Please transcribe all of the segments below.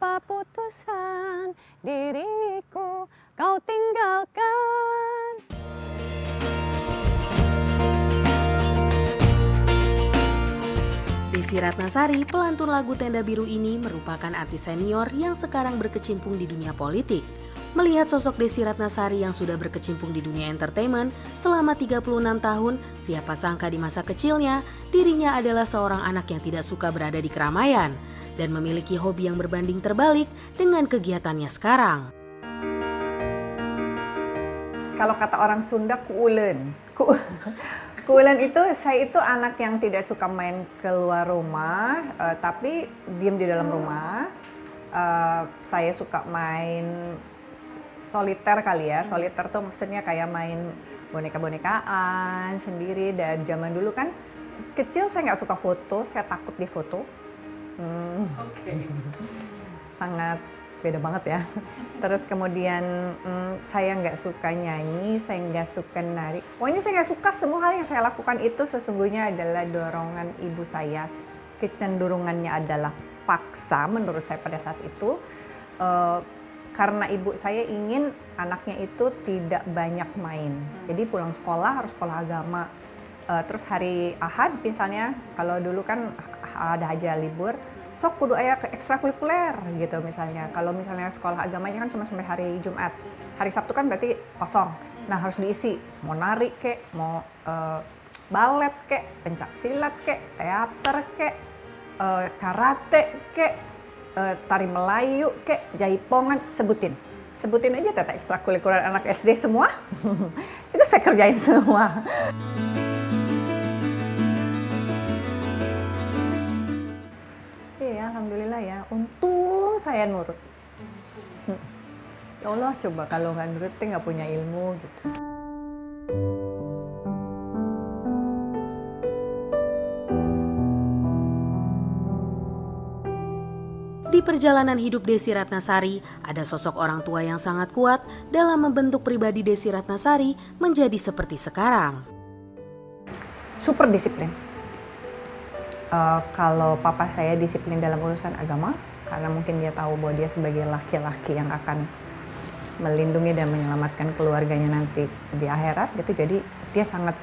Apa putusan diriku kau tinggalkan? Desy Ratnasari, pelantun lagu Tenda Biru ini merupakan artis senior yang sekarang berkecimpung di dunia politik. Melihat sosok Desy Ratnasari yang sudah berkecimpung di dunia entertainment selama 36 tahun, siapa sangka di masa kecilnya, dirinya adalah seorang anak yang tidak suka berada di keramaian dan memiliki hobi yang berbanding terbalik dengan kegiatannya sekarang. Kalau kata orang Sunda, kuulen. Kuulen itu, saya itu anak yang tidak suka main keluar rumah, tapi diem di dalam rumah. Saya suka main soliter kali ya. Soliter tuh maksudnya kayak main boneka-bonekaan sendiri. Dan zaman dulu kan kecil saya nggak suka foto, saya takut difoto. Sangat beda banget ya. Terus kemudian saya nggak suka nyanyi, saya nggak suka nari. Pokoknya saya nggak suka, semua hal yang saya lakukan itu sesungguhnya adalah dorongan ibu saya. Kecenderungannya adalah paksa menurut saya pada saat itu. Karena ibu saya ingin anaknya itu tidak banyak main. Jadi pulang sekolah harus sekolah agama. Terus hari Ahad misalnya, kalau dulu kan ada aja libur, sok kudu aya ke ekstrakurikuler gitu misalnya. Kalau misalnya sekolah agamanya kan cuma sampai hari Jumat. Hari Sabtu kan berarti kosong. Nah harus diisi, mau nari kek, mau balet kek, pencak silat kek, teater kek, karate kek, tari Melayu kek, jaipongan, sebutin aja tata ekstrakurikuler anak SD semua. Itu saya kerjain semua. Iya, alhamdulillah ya. Untung saya nurut. Ya Allah, coba kalau nggak nurut, nggak punya ilmu gitu. Di perjalanan hidup Desy Ratnasari, ada sosok orang tua yang sangat kuat dalam membentuk pribadi Desy Ratnasari menjadi seperti sekarang. Super disiplin. Kalau papa saya disiplin dalam urusan agama, karena mungkin dia tahu bahwa dia sebagai laki-laki yang akan melindungi dan menyelamatkan keluarganya nanti di akhirat, gitu. Jadi dia sangat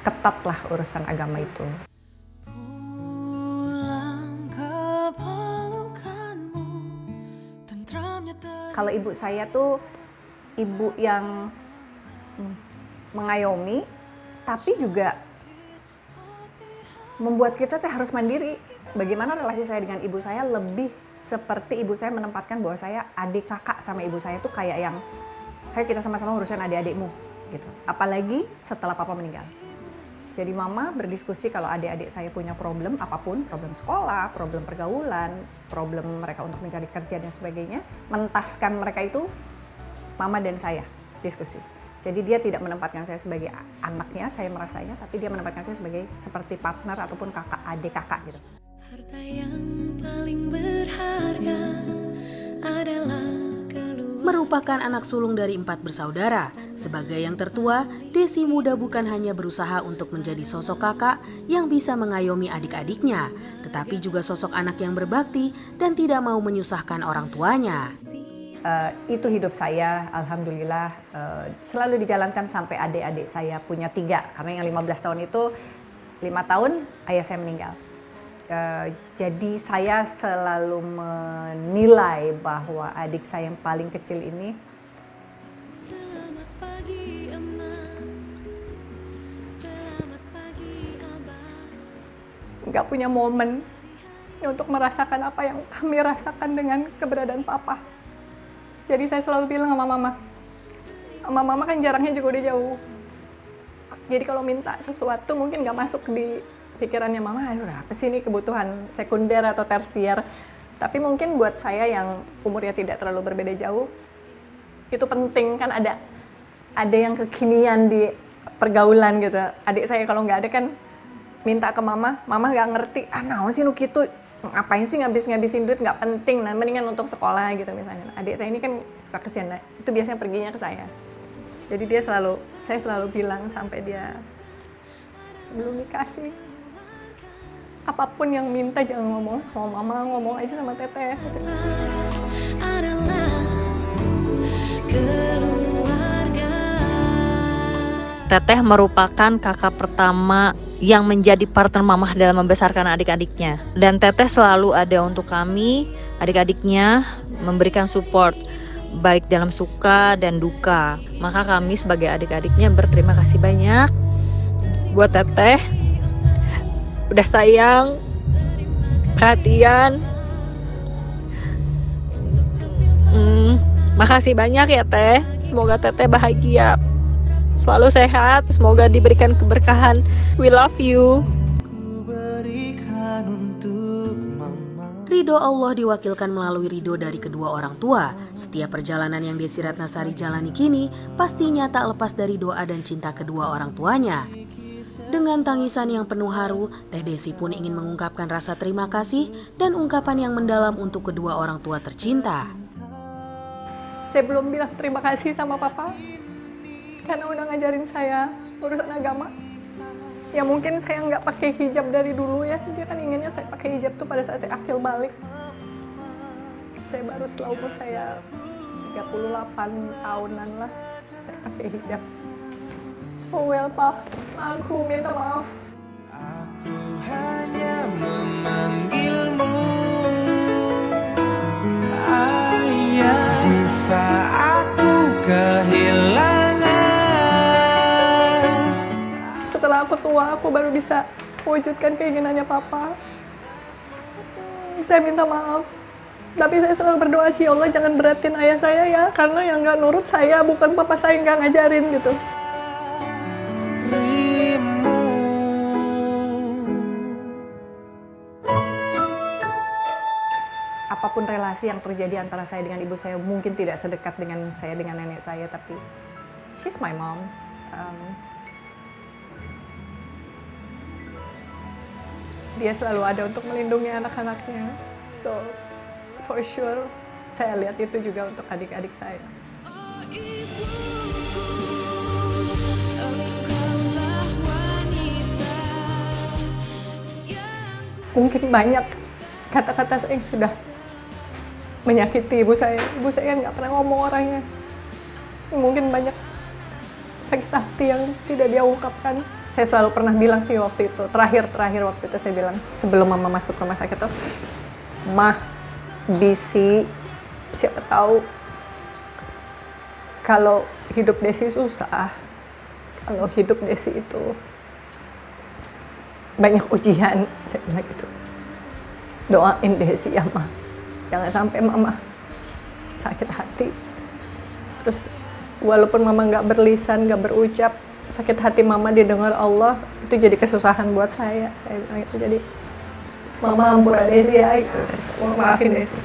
ketat lah urusan agama itu. Kalau ibu saya tuh ibu yang mengayomi, tapi juga membuat kita tuh harus mandiri. Bagaimana relasi saya dengan ibu saya lebih seperti ibu saya menempatkan bahwa saya adik kakak sama ibu saya tuh kayak yang kayak kita sama-sama urusan adik-adikmu gitu. Apalagi setelah papa meninggal. Jadi mama berdiskusi kalau adik-adik saya punya problem apapun, problem sekolah, problem pergaulan, problem mereka untuk mencari kerja dan sebagainya, mentaskan mereka itu mama dan saya diskusi. Jadi dia tidak menempatkan saya sebagai anaknya, saya merasanya, tapi dia menempatkan saya sebagai seperti partner ataupun kakak, adik kakak gitu. Harta yang paling berharga adalah merupakan anak sulung dari 4 bersaudara. Sebagai yang tertua, Desy muda bukan hanya berusaha untuk menjadi sosok kakak yang bisa mengayomi adik-adiknya, tetapi juga sosok anak yang berbakti dan tidak mau menyusahkan orang tuanya. Itu hidup saya, alhamdulillah selalu dijalankan sampai adik-adik saya punya 3. Karena yang 15 tahun itu 5 tahun ayah saya meninggal. Jadi saya selalu menilai bahwa adik saya yang paling kecil ini nggak punya momen untuk merasakan apa yang kami rasakan dengan keberadaan papa. Jadi saya selalu bilang sama mama kan jaraknya juga udah jauh. Jadi kalau minta sesuatu mungkin nggak masuk di pikirannya mama, aduh apa sih ini kebutuhan sekunder atau tersier. Tapi mungkin buat saya yang umurnya tidak terlalu berbeda jauh, itu penting kan ada yang kekinian di pergaulan gitu. Adik saya kalau nggak ada kan minta ke mama nggak ngerti, naon sih nu kitu, ngapain sih ngabisin duit nggak penting, nah mendingan untuk sekolah gitu misalnya. Adik saya ini kan suka kesian, itu biasanya perginya ke saya. Jadi saya selalu bilang sampai dia sebelum dikasih, apapun yang minta jangan ngomong sama mama, ngomong aja sama teteh. adalah keluarga. Teteh merupakan kakak pertama yang menjadi partner mamah dalam membesarkan adik-adiknya. Dan Teteh selalu ada untuk kami, adik-adiknya, memberikan support baik dalam suka dan duka. Maka kami sebagai adik-adiknya berterima kasih banyak buat Teteh. Udah sayang, perhatian. Makasih banyak ya Teh. Semoga Teteh bahagia, selalu sehat, semoga diberikan keberkahan. We love you. Ridho Allah diwakilkan melalui ridho dari kedua orang tua. Setiap perjalanan yang Desi Ratnasari jalani kini pastinya tak lepas dari doa dan cinta kedua orang tuanya. Dengan tangisan yang penuh haru, Teh Desi pun ingin mengungkapkan rasa terima kasih dan ungkapan yang mendalam untuk kedua orang tua tercinta. Saya belum bilang terima kasih sama papa karena udah ngajarin saya urusan agama. Ya mungkin saya nggak pakai hijab dari dulu ya, dia kan inginnya saya pakai hijab tuh pada saat saya akil balik. Saya baru setelah umur saya 38 tahunan lah saya pakai hijab. So well Pak, aku minta maaf. Aku hanya memanggilmu ayah di saat ku kehilangan. Setelah aku tua, aku baru bisa wujudkan keinginannya papa. Saya minta maaf. Tapi saya selalu berdoa sih, Allah jangan beratin ayah saya ya, karena yang nggak nurut saya bukan papa saya yang nggak ngajarin gitu. Apapun relasi yang terjadi antara saya dengan ibu saya mungkin tidak sedekat dengan saya dengan nenek saya, tapi she's my mom. Dia selalu ada untuk melindungi anak-anaknya. So, for sure, saya lihat itu juga untuk adik-adik saya. Mungkin banyak kata-kata saya yang sudah menyakiti ibu saya. Ibu saya nggak pernah ngomong orangnya. Mungkin banyak sakit hati yang tidak dia ungkapkan. Saya selalu pernah bilang sih waktu itu, terakhir waktu itu saya bilang, sebelum mama masuk rumah sakit tuh, Mah, Bisi, siapa tahu kalau hidup Desi susah, kalau hidup Desi itu banyak ujian, saya bilang gitu. Doain Desi ya Mah, jangan sampai mama sakit hati. Terus walaupun mama nggak berlisan, nggak berucap, sakit hati mama didengar Allah, itu jadi kesusahan buat saya bilang itu. Jadi mama ampun Desi ya, itu maafin Desi.